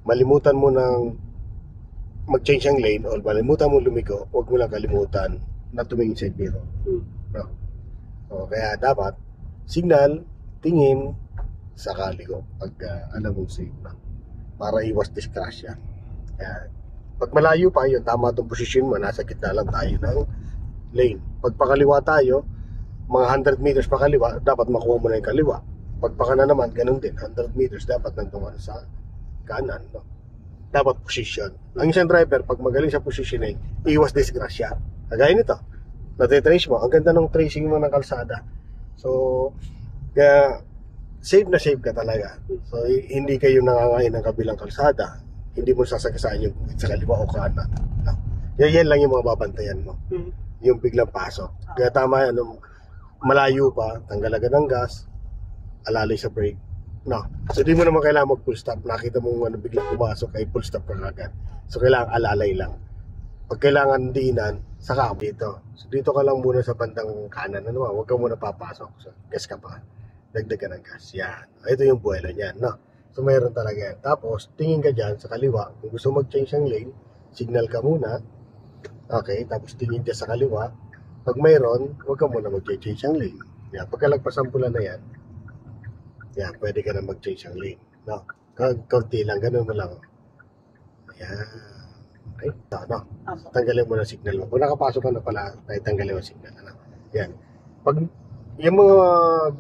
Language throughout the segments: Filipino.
malimutan mo ng mag-change ang lane o malimutan mo lumiko, huwag mo lang kalimutan na tumingin sa mirror. No? So, kaya dapat signal, tingin, saka liko pag alam mong safe na para iwas disgrasya. Kaya pag malayo pa yun, tama itong posisyon mo, nasa gitna lang tayo ng lane. Pag pakaliwa tayo, mga 100 meters pakaliwa, dapat makuha mo na yung kaliwa. Pag pakana naman, ganun din, 100 meters dapat nandun sa kanan. No? Dapat position. Ang isang driver, pag magaling sa positioning, iwas disgrasya. Kagaya nito, natitrace mo, ang ganda ng tracing mo ng kalsada. So, kaya safe na safe ka talaga. So, hindi kayo nangangain ng kabilang kalsada. Hindi mo sasagasaan yung sa kaliwa o kanan. No? Yan lang yung mga babantayan mo. Yung biglang pasok. Kaya tama yan, malayo pa, tanggal agad ng gas, alalay sa brake. No. So, di mo naman kailangan mag-full stop. Nakita mo biglang pumasok, ay full stop ka agad. So, kailangan alalay lang. Pag kailangan diinan, saka dito. So, dito ka lang muna sa bandang kanan. Ano, huwag ka muna papasok. So, gas ka pa. Dagdagan ng gas. Yan. Ito yung buwelo niyan. No. So, mayroon talaga yan. Tapos, tingin ka dyan sa kaliwa. Kung gusto mag-change ang lane, signal ka muna. Okay. Tapos, tingin dyan sa kaliwa. Pag mayroon, huwag ka muna mag-change ang lane. Yan. Pagkalagpasan pula na yan, yan, pwede ka na mag-change ang lane. No? Kaunti lang, ganun mo lang. Ayan. Okay, ito, no? Tanggalin mo na signal mo. Kung nakapasok ka na pala, tanggalin mo signal. Ano? Yan. Pag yung mga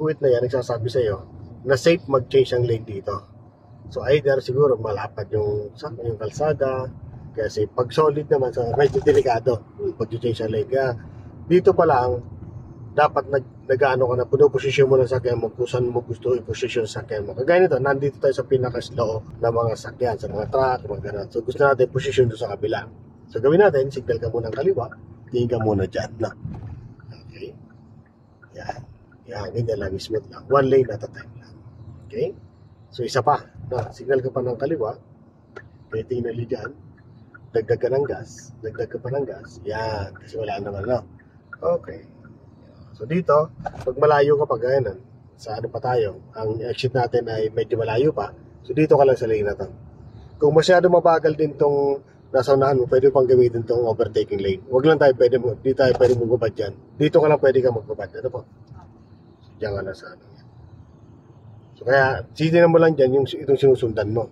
guhit na yan, nagsasabi sa'yo, na safe mag-change ang lane dito. So, either siguro malapad yung kalsada, kasi pag solid naman, medyo delikado pag-change ang lane. Kaya, dito pa lang, dapat nag-ano ka na, puno-posisyon mo ng sakyan mo kung saan mo gusto i-posisyon sa sakyan mo. Kagaya nito, nandito tayo sa pinaka-slow na mga sakyan, sa mga truck, mga ganun. So, gusto natin posisyon doon sa kabila. So, gawin natin, signal ka muna ng kaliwa, tingin ka muna dyan na. Okay? Yan. Yan, ganyan lang, smooth lang. One lane at a time lang. Okay? So, isa pa. Na, signal ka pa ng kaliwa, kaya tingin dyan, dagdag ka ng gas, dagdag ka pa ng gas. Yan, kasi wala naman, no? Okay. So dito, pag malayo ka pa ganyan, sa ano pa tayo, ang exit natin ay medyo malayo pa. So dito ka lang sa lane na to. Kung masyado mabagal din tong nasa unahan mo, pwede pang gamitin tong overtaking lane. Huwag lang tayo pwede mo, di tayo pwede magbabad dyan. Dito ka lang pwede ka magbabad. Ano po? Diyan ka lang sa ano. So kaya, sisinan mo lang dyan yung itong sinusundan mo.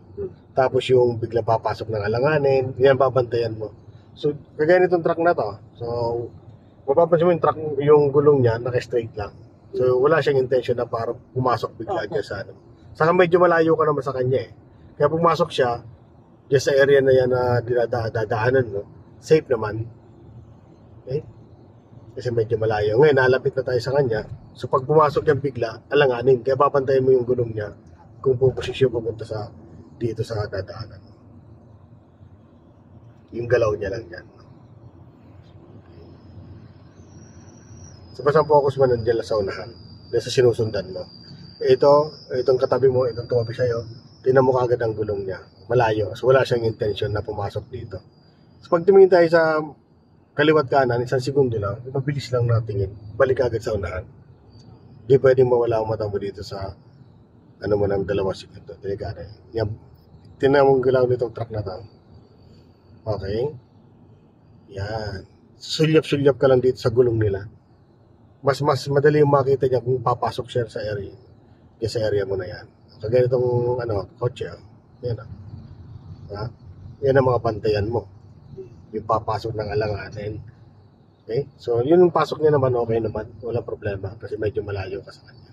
Tapos yung biglang papasok ng alanganin, yan babantayan mo. So, kagaya nitong truck na to. So, mapapansin mo yung truck, yung gulong niya, naka-straight lang. So, wala siyang intention na para pumasok bigla dyan sa ano. Saka medyo malayo ka naman sa kanya eh. Kaya pumasok siya, dyan sa area na yan na dadaanan mo, safe naman. Okay? Kasi medyo malayo. Ngayon, nalapit na tayo sa kanya. So, pag pumasok yan bigla, alanganin. Kaya papantayin mo yung gulong niya kung puposisyon pupunta sa dito sa dadaanan. Yung galaw niya lang yan. So, basta focus mo nandiyan lang sa unahan. Dahil sa sinusundan mo. Itong katabi mo, itong tumabi sa'yo, tinan mo kagad ang gulong niya. Malayo. So, wala siyang intention na pumasok dito. So, pag tumingin tayo sa kaliwat kanan, isang segundo lang, mabilis lang natingin. Balik agad sa unahan. Hindi pwedeng mawala ang mata mo dito sa ano mo ng dalawa segundo. Delikado. Yan. Tinan mo ang galaw nitong truck na to. Okay. Yan. Sulyap-sulyap ka lang dito sa gulong nila. Mas madali yung makita niya kung papasok siya sa area. Sa area mo na yan. Kagaya itong kotse. Yan. Ha? Yan ang mga bantayan mo. Yung papasok ng alanganin. Okay? So, yun yung pasok niya naman, okay naman. Walang problema kasi medyo malayo ka sa kanya.